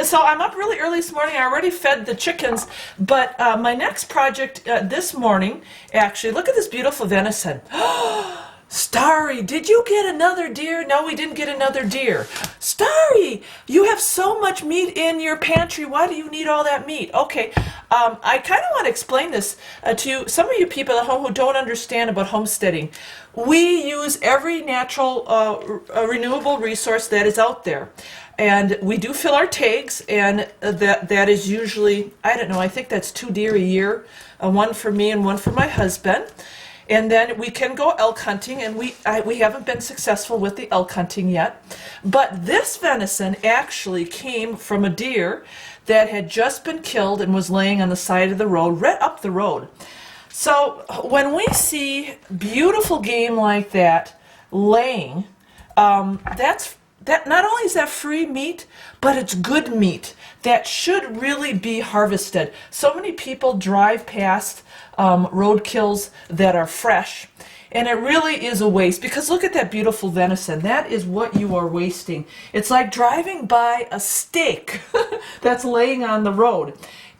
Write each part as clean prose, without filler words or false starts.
So I'm up really early this morning. I already fed the chickens, but my next project this morning, actually, look at this beautiful venison. Starry, did you get another deer? No, we didn't get another deer. Starry, you have so much meat in your pantry. Why do you need all that meat? Okay, I kind of want to explain this to some of you people at home who don't understand about homesteading. We use every natural renewable resource that is out there. And we do fill our tags, and that is usually, I don't know, I think that's 2 deer a year, one for me and one for my husband. And then we can go elk hunting, and we haven't been successful with the elk hunting yet. But this venison actually came from a deer that had just been killed and was laying on the side of the road, right up the road. So when we see beautiful game like that laying, that not only is that free meat, but it's good meat that should really be harvested. So many people drive past roadkills that are fresh, and it really is a waste, because look at that beautiful venison. That is what you are wasting. It's like driving by a steak that's laying on the road.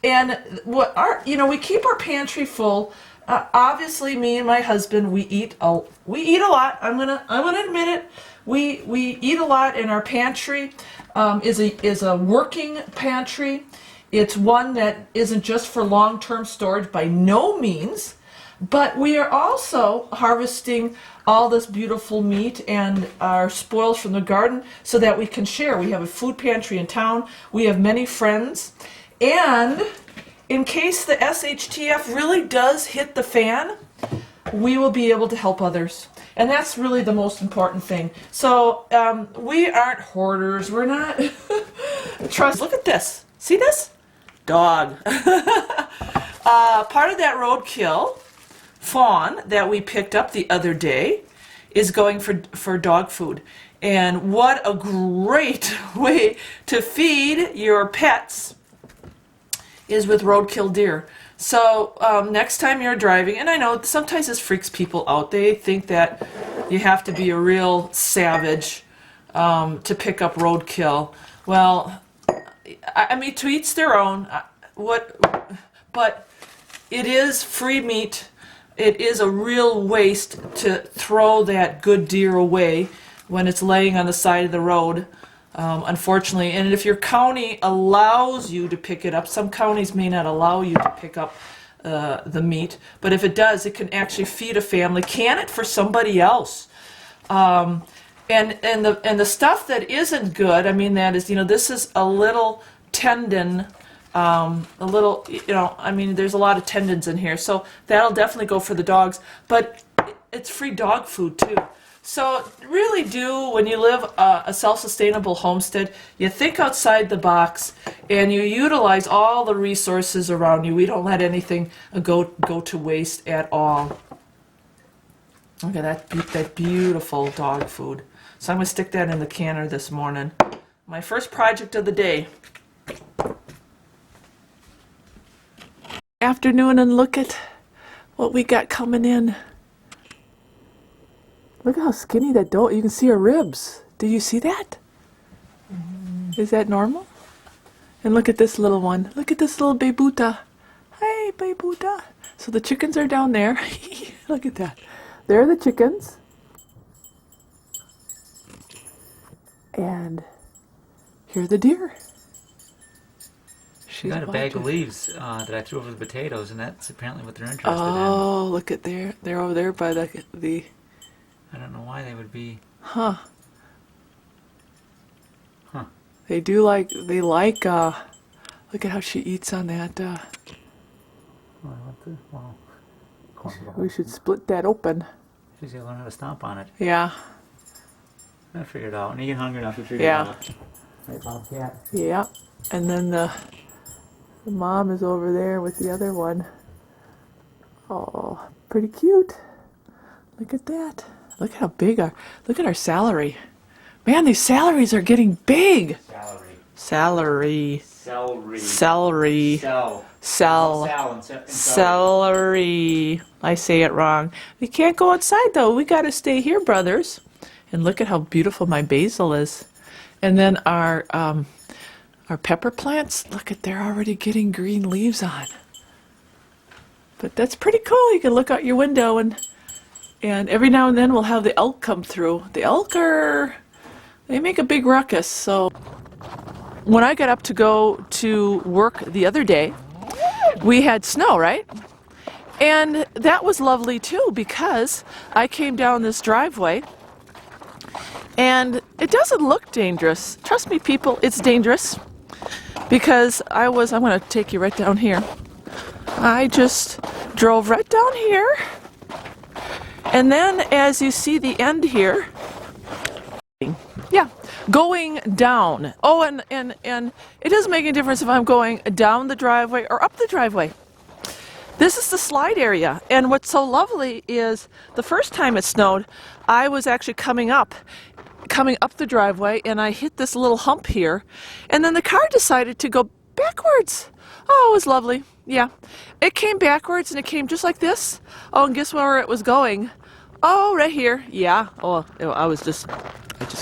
And we keep our pantry full. Obviously, me and my husband, we eat a lot. I'm gonna admit it. We eat a lot, and our pantry is a working pantry. It's one that isn't just for long-term storage, by no means, but we are also harvesting all this beautiful meat and our spoils from the garden so that we can share. We have a food pantry in town. We have many friends, and in case the SHTF really does hit the fan, we will be able to help others. And that's really the most important thing. So we aren't hoarders. We're not. Trust. Look at this. See this? Dog. Part of that roadkill fawn that we picked up the other day is going for dog food. And what a great way to feed your pets is with roadkill deer. So next time you're driving, and I know sometimes this freaks people out. They think that you have to be a real savage to pick up roadkill. Well, I mean, to each their own. But it is free meat. It is a real waste to throw that good deer away when it's laying on the side of the road. Unfortunately, and if your county allows you to pick it up, some counties may not allow you to pick up the meat, but if it does, it can actually feed a family, can it for somebody else. And the stuff that isn't good, I mean, that is, this is a little tendon, I mean, there's a lot of tendons in here, so that'll definitely go for the dogs, but it's free dog food too. So really do, when you live a self-sustainable homestead, you think outside the box and you utilize all the resources around you. We don't let anything go to waste at all. Look at that beautiful dog food. So I'm going to stick that in the canner this morning. My first project of the day. Afternoon, and look at what we got coming in. Look at how skinny that doe. You can see her ribs. Do you see that? Is that normal? And look at this little one. Look at this little bebuta. Hey, bebuta. So the chickens are down there. Look at that. There are the chickens. And here are the deer. She got a bag of leaves that I threw over the potatoes, and that's apparently what they're interested in. Oh, look at there. They're over there by the I don't know why they would be. Huh. Huh. They like, look at how she eats on that. Wow. We should split that open. She's got to learn how to stomp on it. Yeah. I figured it out. When you get hungry enough, you figure it out. Right, bobcat. Yeah. And then the mom is over there with the other one. Oh, pretty cute. Look at that. Look at how big look at our celery. Man, these celeries are getting big. Celery. Celery. I say it wrong. We can't go outside though. We got to stay here, brothers. And look at how beautiful my basil is. And then our Our pepper plants, look at, they're already getting green leaves on. But that's pretty cool. You can look out your window and every now and then we'll have the elk come through. The elk they make a big ruckus. So when I got up to go to work the other day, we had snow, right? And that was lovely too, because I came down this driveway and it doesn't look dangerous. Trust me, people, it's dangerous. Because I'm going to take you right down here. I just drove right down here. And then as you see the end here, yeah, going down. Oh, and it doesn't make any difference if I'm going down the driveway or up the driveway. This is the slide area. And what's so lovely is the first time it snowed, I was actually coming up the driveway, and I hit this little hump here, and then the car decided to go backwards. Oh, it was lovely. Yeah, it came backwards and it came just like this. Oh, and guess where it was going? Oh, right here. Yeah. Oh, I just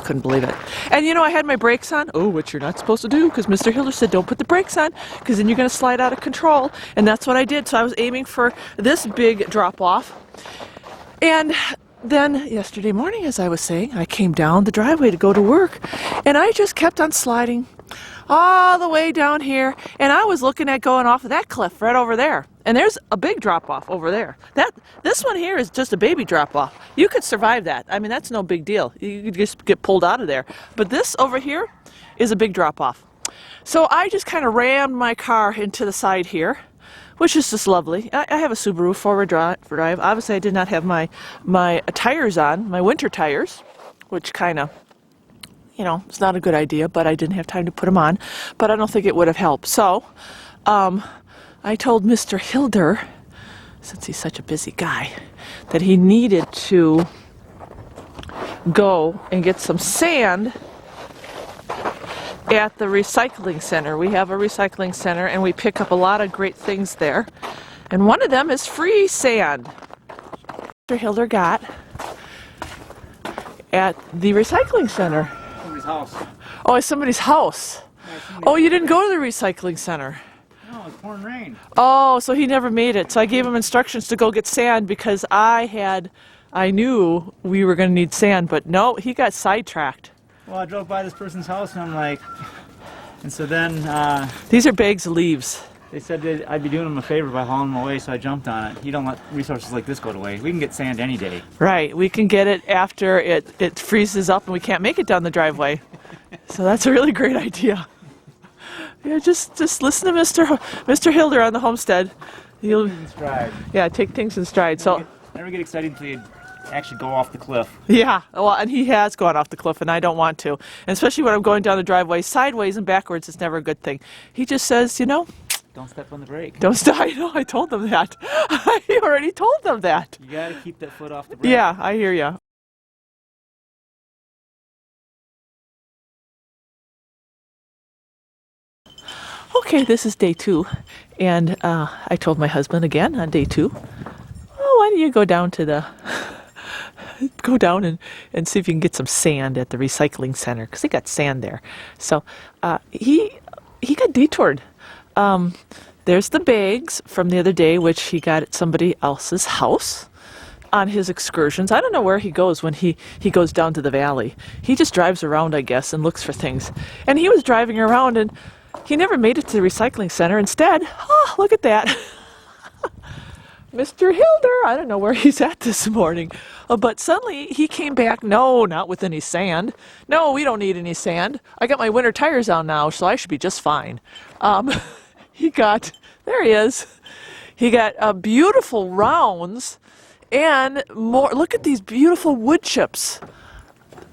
couldn't believe it. And you know, I had my brakes on. Oh, what you're not supposed to do, because Mr. Hilder said don't put the brakes on, because then you're going to slide out of control. And that's what I did. So I was aiming for this big drop off. And then yesterday morning, as I was saying, I came down the driveway to go to work, and I just kept on sliding all the way down here, and I was looking at going off of that cliff right over there. And there's a big drop off over there. This one here is just a baby drop off. You could survive that. I mean, that's no big deal. You could just get pulled out of there. But this over here is a big drop off. So I just kind of rammed my car into the side here, which is just lovely. I have a Subaru forward drive. Obviously, I did not have my tires on, my winter tires, which kind of, you know, it's not a good idea, but I didn't have time to put them on. But I don't think it would have helped. So I told Mr. Hilder, since he's such a busy guy, that he needed to go and get some sand at the recycling center. We have a recycling center, and we pick up a lot of great things there. And one of them is free sand. Mr. Hilder got at the recycling center. Somebody's house. Oh, it's somebody's house. Yeah, Oh, you didn't go to the recycling center. No, it's pouring rain. Oh, so he never made it. So I gave him instructions to go get sand, because I knew we were going to need sand, but no, he got sidetracked. Well, I drove by this person's house, and I'm like, and so then These are bags of leaves. they said that I'd be doing them a favor by hauling them away, so I jumped on it. You don't let resources like this go to waste. We can get sand any day. Right, we can get it after it freezes up and we can't make it down the driveway. So that's a really great idea. Yeah, just listen to Mr. Hilder on the Homestead. You'll, In stride. yeah, take things in stride. So Never get excited until you actually go off the cliff. yeah, well, and he has gone off the cliff, and I don't want to. And especially when I'm going down the driveway, sideways and backwards is never a good thing. He just says, you know, Don't step on the brake. don't stop. I know, I told them that. I already told them that. You gotta keep that foot off the brake. Yeah, I hear ya. Okay, this is day 2, and I told my husband again on day 2, oh, why don't you go down and see if you can get some sand at the recycling center, because they got sand there. So he got detoured. There's the bags from the other day, which he got at somebody else's house on his excursions. I don't know where he goes when he goes down to the valley. He just drives around, I guess, and looks for things. And he was driving around, and he never made it to the recycling center. Instead, oh, look at that. Mr. Hilder, I don't know where he's at this morning. But suddenly he came back, no, not with any sand. No, we don't need any sand. I got my winter tires on now, so I should be just fine. There he is. He got beautiful rounds and more. Look at these beautiful wood chips.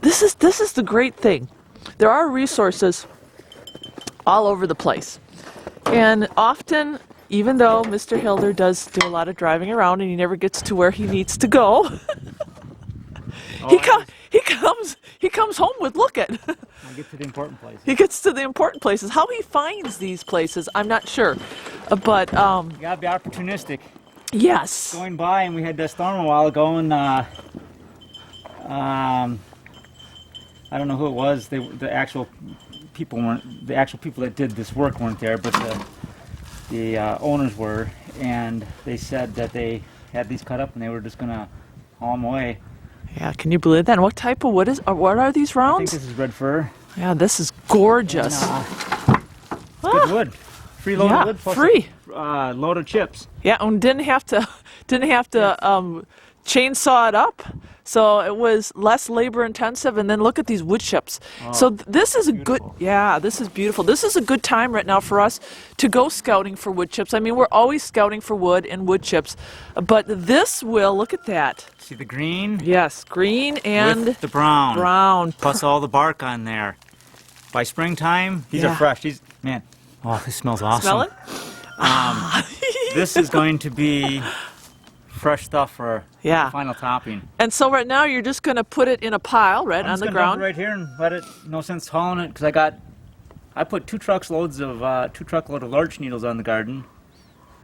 This is the great thing. There are resources all over the place. And often, even though Mr. Hilder does do a lot of driving around and he never gets to where he needs to go, he comes home with look at. I'll get to the important places. He gets to the important places. How he finds these places, I'm not sure. But You gotta be opportunistic. yes. Going by, and we had that storm a while ago, and I don't know who it was. The actual people weren't, the actual people that did this work weren't there, but the owners were, and they said that they had these cut up and they were just gonna haul them away. Yeah, can you believe that? And what type of wood is? What are these I think rounds? this is red fir. Yeah, this is gorgeous. And, good wood. Free loaded Yeah, wood plus free. a load of chips. Yeah, and didn't have to chainsaw it up, so it was less labor intensive. And then look at these wood chips. So this is a good, yeah, this is beautiful. This is a good time right now for us to go scouting for wood chips. I mean, we're always scouting for wood and wood chips, but this will, look at that. See the green? Yes, green and with the brown. brown. Plus all the bark on there. By springtime, these are fresh. These, man, oh, this smells awesome. Smell it? This is going to be fresh stuff for Yeah. the final topping. And so right now you're just going to put it in a pile, right, on the ground. Right here and let it. No sense hauling it because I put two truckloads of larch needles on the garden.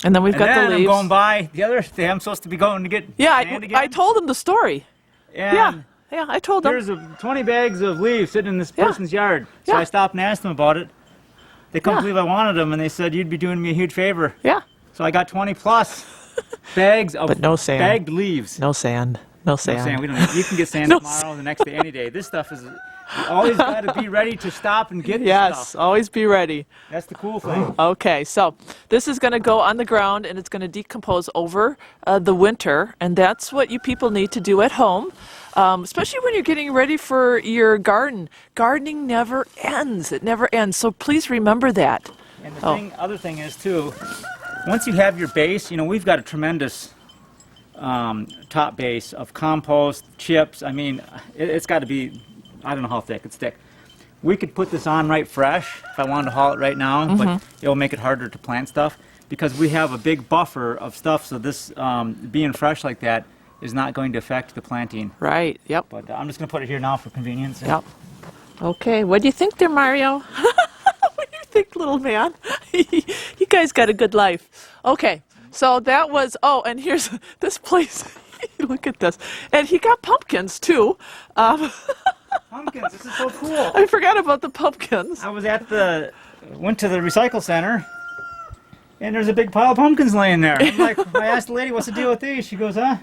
And then we've got the leaves. I'm going by the other day. I'm supposed to be going to get sand again. I told him the story. And Yeah, I told him. there's 20 bags of leaves sitting in this person's yard. So Yeah. I stopped and asked them about it. They couldn't believe I wanted them, and they said you'd be doing me a huge favor. Yeah. So I got 20 plus bags of But no sand. bagged leaves. No sand. No No sand. sand. We don't need, you can get sand No tomorrow, the next day, any day. This stuff is. You always got to be ready to stop and get this Yes, stuff. always be ready. That's the cool thing. Okay, so this is going to go on the ground and it's going to decompose over the winter, and that's what you people need to do at home, especially when you're getting ready for your garden. Gardening never ends. It never ends. So please remember that. And the other thing is too, once you have your base, you know, we've got a tremendous top base of compost, chips. I mean, it's got to be, I don't know how thick, it's thick. We could put this on right fresh if I wanted to haul it right now, but it'll make it harder to plant stuff because we have a big buffer of stuff, so this being fresh like that is not going to affect the planting. Right, yep. But I'm just going to put it here now for convenience. Yep. Okay, what do you think there, Mario? What do you think, little man? You guys got a good life. Okay, so that was, and here's this place. Look at this. And he got pumpkins, too. Pumpkins, this is so cool. I forgot about the pumpkins. I was went to the recycle center, and there's a big pile of pumpkins laying there. I'm like, I asked the lady, what's the deal with these? She goes, I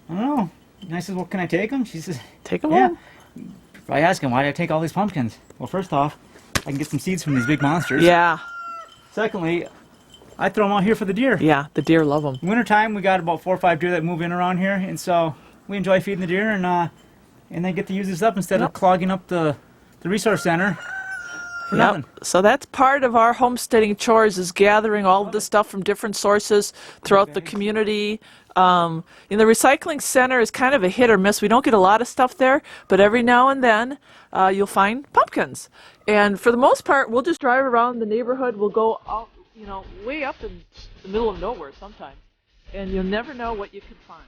don't know. And I said, well, can I take them? She says, Take them yeah. home. I asked him, why did I take all these pumpkins? Well, first off, I can get some seeds from these big monsters. Yeah, Secondly, I throw them out here for the deer. yeah, the deer love them. Wintertime, we got about 4 or 5 deer that move in around here, and so we enjoy feeding the deer, and they get to use this up instead of clogging up the resource center for nothing. So that's part of our homesteading chores, is gathering all of the stuff from different sources throughout the community. In the recycling center is kind of a hit or miss. We don't get a lot of stuff there, but every now and then you'll find pumpkins. And for the most part, we'll just drive around the neighborhood. We'll go out, way up in the middle of nowhere sometimes, and you'll never know what you can find.